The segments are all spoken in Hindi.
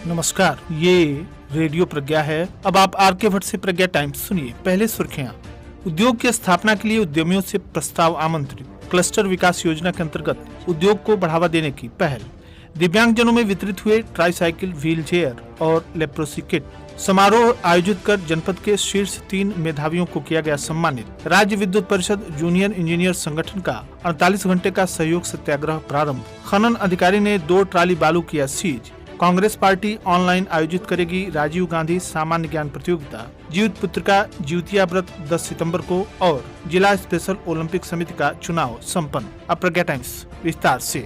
नमस्कार, ये रेडियो प्रज्ञा है। अब आप आर.के. भट्ट से प्रज्ञा टाइम्स सुनिए। पहले सुर्खियां। उद्योग की स्थापना के लिए उद्यमियों से प्रस्ताव आमंत्रित। क्लस्टर विकास योजना के अंतर्गत उद्योग को बढ़ावा देने की पहल। दिव्यांगजनों में वितरित हुए ट्राईसाइकिल, व्हील चेयर और लेप्रोसी किट। समारोह आयोजित कर जनपद के शीर्ष 3 मेधावियों को किया गया सम्मानित। राज्य विद्युत परिषद जूनियर इंजीनियर संगठन का 48 घंटे का सहयोग सत्याग्रह प्रारंभ। खनन अधिकारी ने 2 ट्राली बालू किया सीज। कांग्रेस पार्टी ऑनलाइन आयोजित करेगी राजीव गांधी सामान्य ज्ञान प्रतियोगिता। जीवित पुत्र का जीवतिया व्रत 10 सितंबर को और जिला स्पेशल ओलंपिक समिति का चुनाव संपन्न। अब प्रज्ञा टाइम्स विस्तार से।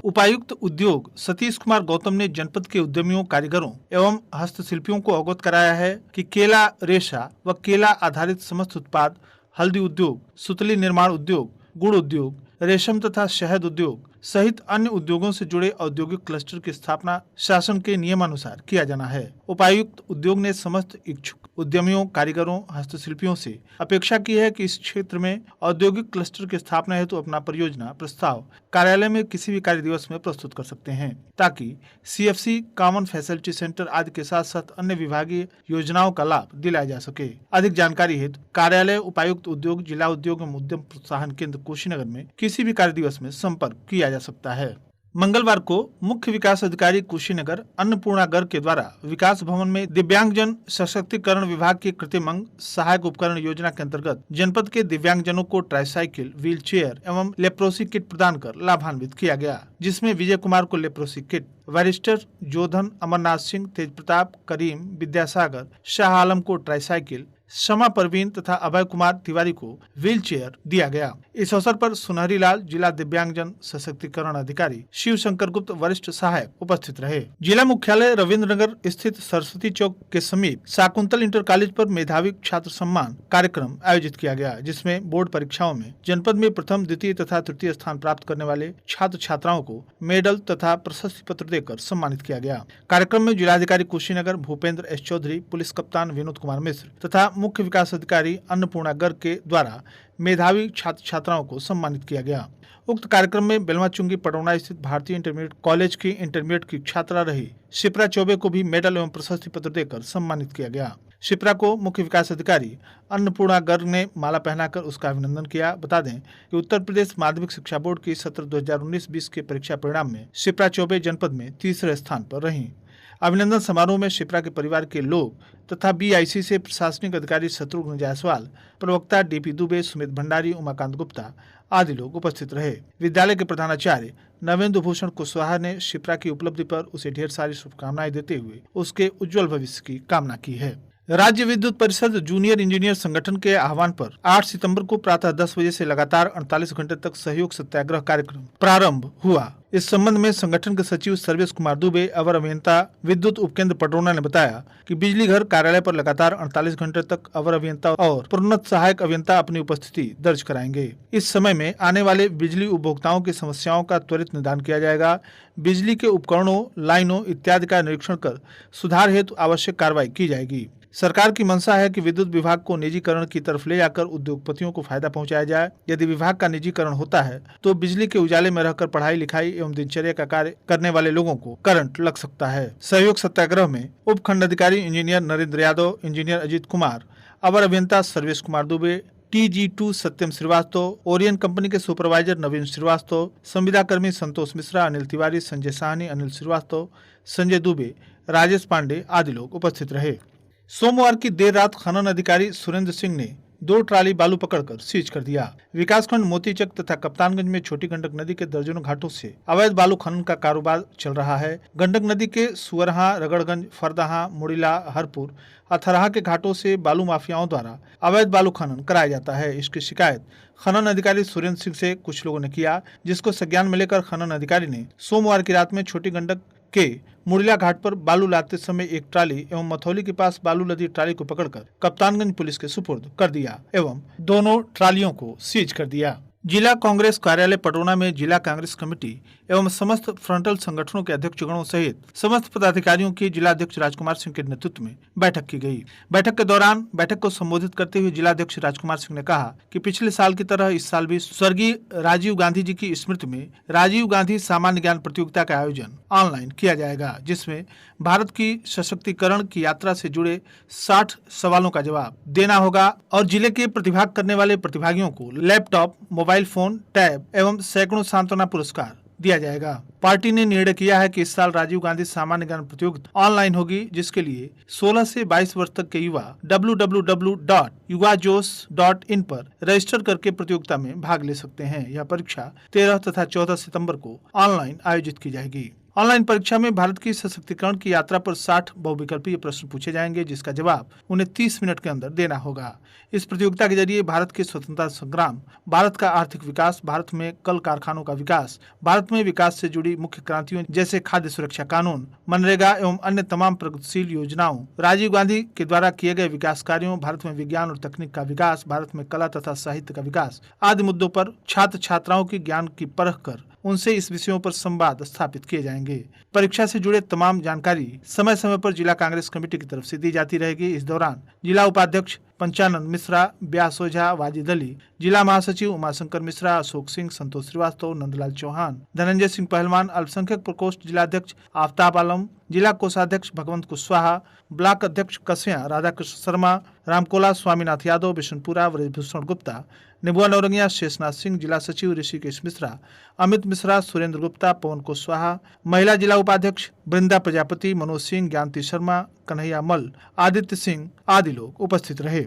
उपायुक्त उद्योग सतीश कुमार गौतम ने जनपद के उद्यमियों, कारीगरों एवं हस्तशिल्पियों को अवगत कराया है कि केला रेशा व केला आधारित समस्त उत्पाद, हल्दी उद्योग, सुतली निर्माण उद्योग, गुड़ उद्योग, रेशम तथा शहद उद्योग सहित अन्य उद्योगों से जुड़े औद्योगिक क्लस्टर की स्थापना शासन के नियमानुसार किया जाना है। उपायुक्त उद्योग ने समस्त इच्छुक उद्यमियों, कारीगरों, हस्तशिल्पियों से अपेक्षा की है कि इस क्षेत्र में औद्योगिक क्लस्टर की स्थापना हेतु अपना परियोजना प्रस्ताव कार्यालय में किसी भी कार्य दिवस में प्रस्तुत कर सकते हैं, ताकि सीएफसी, कॉमन फैसिलिटी सेंटर आदि के साथ साथ अन्य विभागीय योजनाओं का लाभ दिलाया जा सके। अधिक जानकारी हेतु कार्यालय उपायुक्त उद्योग, जिला उद्योग एवं उद्यम प्रोत्साहन केंद्र कुशीनगर में किसी भी कार्य दिवस में संपर्क किया जा सकता है। मंगलवार को मुख्य विकास अधिकारी कुशीनगर अन्नपूर्णा गर्ग के द्वारा विकास भवन में दिव्यांगजन सशक्तिकरण विभाग की कृत्रिमंग सहायक उपकरण योजना के अंतर्गत जनपद के दिव्यांगजनों को ट्राईसाइकिल, व्हील चेयर एवं लेप्रोसी किट प्रदान कर लाभान्वित किया गया, जिसमें विजय कुमार को लेप्रोसी किट, वरिष्ठर जोधन, अमरनाथ सिंह, तेज प्रताप, करीम, विद्यासागर, शाह आलम को ट्राईसाइकिल, शमा परवीन तथा अभय कुमार तिवारी को व्हील चेयर दिया गया। इस अवसर पर सुनहरी लाल, जिला दिव्यांगजन सशक्तिकरण अधिकारी, शिव शंकर गुप्त, वरिष्ठ सहायक उपस्थित रहे। जिला मुख्यालय रविंद्रनगर स्थित सरस्वती चौक के समीप शाकुंतल इंटर कॉलेज पर मेधावी छात्र सम्मान कार्यक्रम आयोजित किया गया, जिसमें बोर्ड परीक्षाओं में जनपद में प्रथम, द्वितीय तथा तृतीय स्थान प्राप्त करने वाले छात्र छात्राओं को मेडल तथा प्रशस्ति पत्र देकर सम्मानित किया गया। कार्यक्रम में जिलाधिकारी कुशीनगर भूपेंद्र एस चौधरी, पुलिस कप्तान विनोद कुमार मिश्र तथा मुख्य विकास अधिकारी अन्नपूर्णा गर्ग के द्वारा मेधावी छात्र छात्राओं को सम्मानित किया गया। उक्त कार्यक्रम में बेलवाचुंगी पटौना स्थित भारतीय इंटरमीडिएट कॉलेज की इंटरमीडिएट की छात्रा रही शिप्रा चौबे को भी मेडल एवं प्रशस्ति पत्र देकर सम्मानित किया गया। शिप्रा को मुख्य विकास अधिकारी अन्नपूर्णा गर्ग ने माला पहनाकर उसका अभिनंदन किया। बता दें कि उत्तर प्रदेश माध्यमिक शिक्षा बोर्ड की सत्र 2019-20 के परीक्षा परिणाम में शिप्रा चौबे जनपद में तीसरे स्थान पर रही। अभिनंदन समारोह में शिप्रा के परिवार के लोग तथा बीआईसी से प्रशासनिक अधिकारी शत्रुघ्न जायसवाल, प्रवक्ता डीपी दुबे, सुमित भंडारी, उमाकांत गुप्ता आदि लोग उपस्थित रहे। विद्यालय के प्रधानाचार्य नवेंद्र भूषण कुशवाहा ने शिप्रा की उपलब्धि पर उसे ढेर सारी शुभकामनाएं देते हुए उसके उज्जवल भविष्य की कामना की है। राज्य विद्युत परिषद जूनियर इंजीनियर संगठन के आह्वान पर 8 सितंबर को प्रातः 10 बजे से लगातार 48 घंटे तक सहयोग सत्याग्रह कार्यक्रम प्रारंभ हुआ। इस संबंध में संगठन के सचिव सर्वेश कुमार दुबे, अवर अभियंता विद्युत उपकेंद्र पटौना ने बताया कि बिजली घर कार्यालय पर लगातार 48 घंटे तक अवर अभियंता और प्रोन्नत सहायक अभियंता अपनी उपस्थिति दर्ज कराएंगे। इस समय में आने वाले बिजली उपभोक्ताओं की समस्याओं का त्वरित निदान किया जाएगा। बिजली के उपकरणों, लाइनों इत्यादि का निरीक्षण कर सुधार हेतु आवश्यक कार्रवाई की जाएगी। सरकार की मंशा है कि विद्युत विभाग को निजीकरण की तरफ ले जाकर उद्योगपतियों को फायदा पहुंचाया जाए। यदि विभाग का निजीकरण होता है तो बिजली के उजाले में रहकर पढ़ाई लिखाई एवं दिनचर्या का कार्य करने वाले लोगों को करंट लग सकता है। सहयोग सत्याग्रह में उप खंड अधिकारी इंजीनियर नरेंद्र यादव, इंजीनियर अजीत कुमार, अवर अभियंता सर्वेश कुमार दुबे, TG2 सत्यम श्रीवास्तव, ओरियन कंपनी के सुपरवाइजर नवीन श्रीवास्तव, संविदा कर्मी संतोष मिश्रा, अनिल तिवारी, संजय साहनी, अनिल श्रीवास्तव, संजय दुबे, राजेश पांडे आदि लोग उपस्थित रहे। सोमवार की देर रात खनन अधिकारी सुरेंद्र सिंह ने 2 ट्राली बालू पकड़कर सीज कर दिया। विकासखंड मोतीचक तथा कप्तानगंज में छोटी गंडक नदी के दर्जनों घाटों से अवैध बालू खनन का कारोबार चल रहा है। गंडक नदी के सुअरहा, रगड़गंज, फरदहा, मुड़िला, हरपुर, अथरहा के घाटों से बालू माफियाओं द्वारा अवैध बालू खनन कराया जाता है। इसकी शिकायत खनन अधिकारी सुरेंद्र सिंह से कुछ लोगों ने किया, जिसको संज्ञान में लेकर खनन अधिकारी ने सोमवार की रात में छोटी गंडक के मुड़िला घाट पर बालू लादते समय एक ट्राली एवं मथौली के पास बालू लदी ट्राली को पकड़कर कप्तानगंज पुलिस के सुपुर्द कर दिया एवं दोनों ट्रालियों को सीज कर दिया। जिला कांग्रेस कार्यालय पटोना में जिला कांग्रेस कमेटी एवं समस्त फ्रंटल संगठनों के अध्यक्षगणों सहित समस्त पदाधिकारियों की जिलाध्यक्ष राजकुमार सिंह के नेतृत्व में बैठक की गई। बैठक के दौरान बैठक को संबोधित करते हुए जिलाध्यक्ष राजकुमार सिंह ने कहा कि पिछले साल की तरह इस साल भी स्वर्गीय राजीव गांधी जी की स्मृति में राजीव गांधी सामान्य ज्ञान प्रतियोगिता का आयोजन ऑनलाइन किया जाएगा, जिसमें भारत की सशक्तिकरण की यात्रा से जुड़े 60 सवालों का जवाब देना होगा और जिले के प्रतिभाग करने वाले प्रतिभागियों को लैपटॉप, मोबाइल फोन, टैब एवं सैकड़ों सांत्वना पुरस्कार दिया जाएगा। पार्टी ने निर्णय किया है कि इस साल राजीव गांधी सामान्य ज्ञान प्रतियोगिता ऑनलाइन होगी, जिसके लिए 16 से 22 वर्ष तक के युवा www.yuvajosh.in पर रजिस्टर करके प्रतियोगिता में भाग ले सकते हैं। यह परीक्षा 13 तथा 14 सितंबर को ऑनलाइन आयोजित की जाएगी। ऑनलाइन परीक्षा में भारत की सशक्तिकरण की यात्रा पर 60 बहुविकल्पीय प्रश्न पूछे जाएंगे, जिसका जवाब उन्हें 30 मिनट के अंदर देना होगा। इस प्रतियोगिता के जरिए भारत के स्वतंत्रता संग्राम, भारत का आर्थिक विकास, भारत में कल कारखानों का विकास, भारत में विकास से जुड़ी मुख्य क्रांतियों जैसे खाद्य सुरक्षा कानून, मनरेगा एवं अन्य तमाम प्रगतिशील योजनाओं, राजीव गांधी के द्वारा किए गए विकास कार्यों, भारत में विज्ञान और तकनीक का विकास, भारत में कला तथा साहित्य का विकास आदि मुद्दों पर छात्र छात्राओं की ज्ञान की परख कर उनसे इस विषयों पर संवाद स्थापित किए जाएंगे। परीक्षा से जुड़े तमाम जानकारी समय समय पर जिला कांग्रेस कमेटी की तरफ से दी जाती रहेगी। इस दौरान जिला उपाध्यक्ष पंचानन मिश्रा, ब्यास ओझा, वाजिद अली, जिला महासचिव उमाशंकर मिश्रा, अशोक सिंह, संतोष श्रीवास्तव, नंदलाल चौहान, धनंजय सिंह पहलवान, अल्पसंख्यक प्रकोष्ठ जिलाध्यक्ष आफ्ताब आलम, जिला कोषाध्यक्ष भगवंत कुशवाहा, ब्लॉक अध्यक्ष कसिया राधाकृष्ण शर्मा, रामकोला स्वामीनाथ यादव, बिशनपुरा ब्रजभूषण गुप्ता, निबुआ नौरंगिया शेषनाथ सिंह, जिला सचिव ऋषिकेश मिश्रा, अमित मिश्रा, सुरेंद्र गुप्ता, पवन कुशवाहा, महिला जिला उपाध्यक्ष वृंदा प्रजापति, मनोज सिंह, ज्ञानती शर्मा, कन्हैया मल, आदित्य सिंह आदि लोग उपस्थित रहे।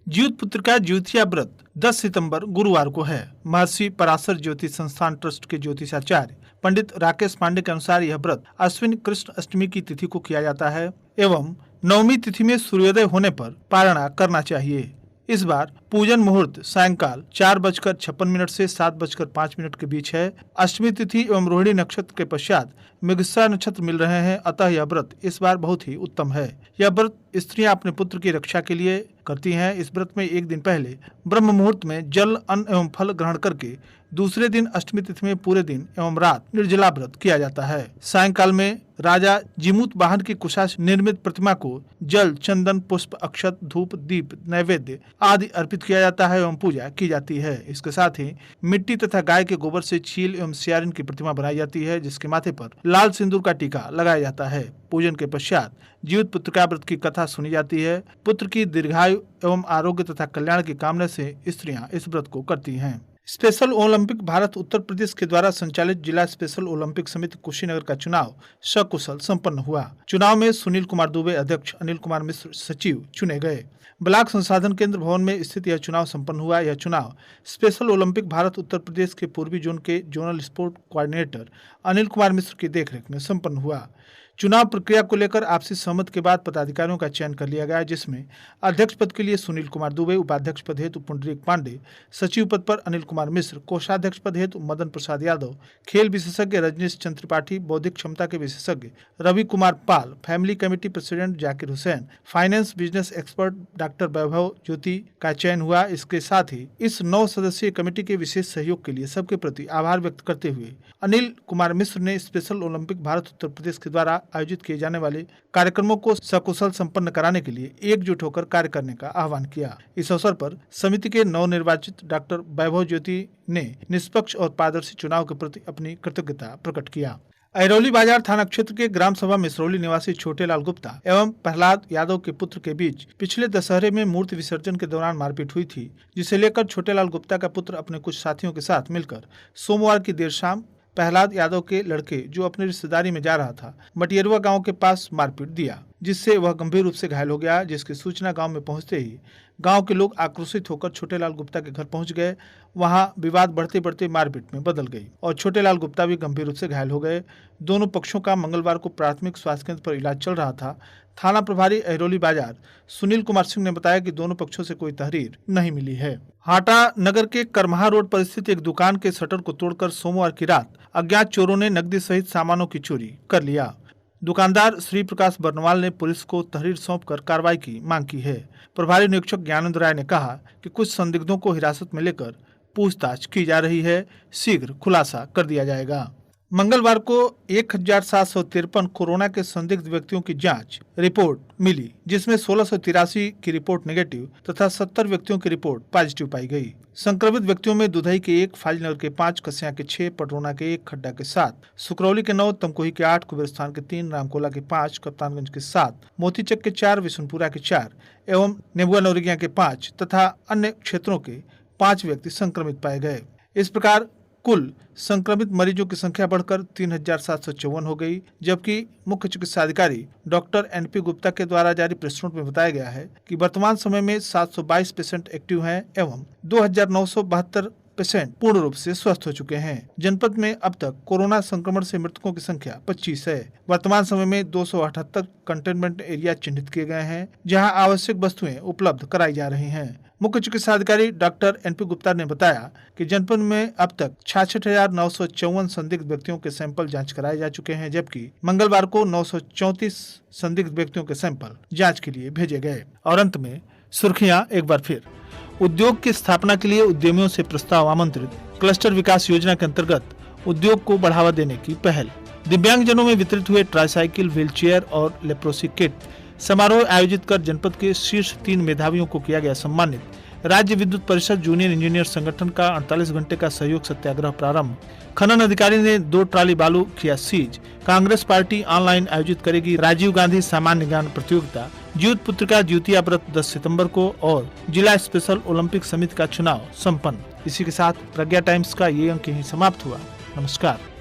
ज्योत पुत्र का ज्योतिया व्रत 10 सितंबर गुरुवार को है। महर्षि पराशर ज्योति संस्थान ट्रस्ट के ज्योतिषाचार्य पंडित राकेश पांडे के अनुसार यह व्रत अश्विन कृष्ण अष्टमी की तिथि को किया जाता है एवं नवमी तिथि में सूर्योदय होने पर पारणा करना चाहिए। इस बार पूजन मुहूर्त सायंकाल 4:56 से 7:05 के बीच है। अष्टमी तिथि एवं रोहिणी नक्षत्र के पश्चात मृगशिरा नक्षत्र मिल रहे हैं, अतः यह व्रत इस बार बहुत ही उत्तम है। यह व्रत स्त्रियां अपने पुत्र की रक्षा के लिए करती हैं। इस व्रत में एक दिन पहले ब्रह्म मुहूर्त में जल, अन्न एवं फल ग्रहण करके दूसरे दिन अष्टमी तिथि में पूरे दिन एवं रात निर्जला व्रत किया जाता है। सायंकाल में राजा जिमूत वाहन की कुशा निर्मित प्रतिमा को जल, चंदन, पुष्प, अक्षत, धूप, दीप, नैवेद्य आदि अर्पित किया जाता है एवं पूजा की जाती है। इसके साथ ही मिट्टी तथा गाय के गोबर से चील एवं सियारिन की प्रतिमा बनाई जाती है, जिसके माथे पर लाल सिंदूर का टीका लगाया जाता है। पूजन के पश्चात जीवित पुत्र का व्रत की कथा सुनी जाती है। पुत्र की दीर्घायु एवं आरोग्य तथा कल्याण की कामना से स्त्रियां इस व्रत को करती हैं। स्पेशल ओलंपिक भारत उत्तर प्रदेश के द्वारा संचालित जिला स्पेशल ओलंपिक समिति कुशीनगर का चुनाव सकुशल संपन्न हुआ। चुनाव में सुनील कुमार दुबे अध्यक्ष, अनिल कुमार मिश्र सचिव चुने गए। ब्लॉक संसाधन केंद्र भवन में स्थित यह चुनाव संपन्न हुआ। यह चुनाव स्पेशल ओलंपिक भारत उत्तर प्रदेश के पूर्वी जोन के zonal sport coordinator Anil Kumar Mishra की देखरेख में संपन्न हुआ। चुनाव प्रक्रिया को लेकर आपसी सहमति के बाद पदाधिकारियों का चयन कर लिया गया, जिसमें अध्यक्ष पद के लिए सुनील कुमार दुबे, उपाध्यक्ष पद हेतु पुंडरीक पांडे, सचिव पद पर अनिल कुमार मिश्र, कोषाध्यक्ष पद हेतु मदन प्रसाद यादव, खेल विशेषज्ञ रजनीश चंद्र त्रिपाठी, बौद्धिक क्षमता के विशेषज्ञ Ravi Kumar Pal, family committee president Zakir Hussain, finance business expert doctor Vaibhav Jyoti का चयन हुआ। इसके साथ ही इस 9 सदस्यीय कमेटी के विशेष सहयोग के लिए सबके प्रति आभार व्यक्त करते हुए अनिल कुमार मिश्र ने स्पेशल ओलंपिक भारत उत्तर प्रदेश के द्वारा आयोजित किए जाने वाले कार्यक्रमों को सकुशल संपन्न कराने के लिए एकजुट होकर कार्य करने का आह्वान किया। इस अवसर पर समिति के नवनिर्वाचित डॉक्टर वैभव ज्योति ने निष्पक्ष और पारदर्शी चुनाव के प्रति अपनी कृतज्ञता प्रकट किया। अहिरौली बाजार थाना क्षेत्र के ग्राम सभा मिसरौली निवासी छोटेलाल गुप्ता एवं प्रहलाद यादव के पुत्र के बीच पिछले दशहरे में मूर्ति विसर्जन के दौरान मारपीट हुई थी, जिसे लेकर छोटेलाल गुप्ता का पुत्र अपने कुछ साथियों के साथ मिलकर सोमवार की देर शाम प्रहलाद यादव के लड़के जो अपनी रिश्तेदारी में जा रहा था मटियरवा गांव के पास मारपीट दिया, जिससे वह गंभीर रूप से घायल हो गया। जिसकी सूचना गांव में पहुंचते ही गांव के लोग आक्रोशित होकर छोटेलाल गुप्ता के घर पहुंच गए। वहां विवाद बढ़ते बढ़ते मारपीट में बदल गई और छोटेलाल गुप्ता भी गंभीर रूप से घायल हो गए। दोनों पक्षों का मंगलवार को प्राथमिक स्वास्थ्य केंद्र पर इलाज चल रहा था। थाना प्रभारी अहिरौली बाजार सुनील कुमार सिंह ने बताया कि दोनों पक्षों से कोई तहरीर नहीं मिली है। हाटा नगर के करमहा रोड पर स्थित एक दुकान के शटर को तोड़कर सोमवार की रात अज्ञात चोरों ने नकदी सहित सामानों की चोरी कर लिया। दुकानदार श्री प्रकाश बर्नवाल ने पुलिस को तहरीर सौंपकर कार्रवाई की मांग की है। प्रभारी निरीक्षक ज्ञानेंद्र राय ने कहा कि कुछ संदिग्धों को हिरासत में लेकर पूछताछ की जा रही है। शीघ्र खुलासा कर दिया जाएगा। मंगलवार को 1753 कोरोना के संदिग्ध व्यक्तियों की जांच रिपोर्ट मिली, जिसमें 1683 की रिपोर्ट नेगेटिव तथा 70 व्यक्तियों की रिपोर्ट पॉजिटिव पाई गई। संक्रमित व्यक्तियों में दुधई के 1, फाजिलनगर के 5, कसिया के 6, पटरौना के 1, खड्डा के 7, सुकरौली के 9, तमकोही के 8, कुबेरस्थान के 3, रामकोला के 5, कप्तानगंज के 7, मोतीचक के 4, विशुनपुरा के 4 एवं नेबुआ नौरगिया के 5 तथा अन्य क्षेत्रों के 5 व्यक्ति संक्रमित पाए गए। इस प्रकार कुल संक्रमित मरीजों की संख्या बढ़कर 3754 हो गई, जबकि मुख्य चिकित्सा अधिकारी डॉक्टर NP गुप्ता के द्वारा जारी प्रेस नोट में बताया गया है कि वर्तमान समय में 722 पेशेंट एक्टिव हैं एवं 2972 पेशेंट पूर्ण रूप से स्वस्थ हो चुके हैं। जनपद में अब तक कोरोना संक्रमण से मृतकों की संख्या 25 है। वर्तमान समय में 278 कंटेनमेंट एरिया चिन्हित किए गए हैं, जहां आवश्यक वस्तुएं उपलब्ध कराई जा रही हैं। मुख्य चिकित्सा अधिकारी डॉक्टर NP गुप्ता ने बताया कि जनपद में अब तक 66,954 संदिग्ध व्यक्तियों के सैंपल जांच कराए जा चुके हैं, जबकि मंगलवार को 934 संदिग्ध व्यक्तियों के सैंपल जांच के लिए भेजे गए। और अंत में सुर्खियां एक बार फिर। उद्योग की स्थापना के लिए उद्यमियों से प्रस्ताव आमंत्रित। क्लस्टर विकास योजना के अंतर्गत उद्योग को बढ़ावा देने की पहल। दिव्यांगजनों में वितरित हुए ट्राईसाइकिल, व्हीलचेयर और लेप्रोसी किट। समारोह आयोजित कर जनपद के शीर्ष 3 मेधावियों को किया गया सम्मानित। राज्य विद्युत परिषद जूनियर इंजीनियर संगठन का 48 घंटे का सहयोग सत्याग्रह प्रारंभ। खनन अधिकारी ने 2 ट्राली बालू किया सीज। कांग्रेस पार्टी ऑनलाइन आयोजित करेगी राजीव गांधी सामान्य ज्ञान प्रतियोगिता। ज्योत पुत्र का ज्योतिया व्रत 10 सितंबर को और जिला स्पेशल ओलंपिक समिति का चुनाव संपन्न। इसी के साथ प्रज्ञा टाइम्स का ये अंक यहीं समाप्त हुआ। नमस्कार।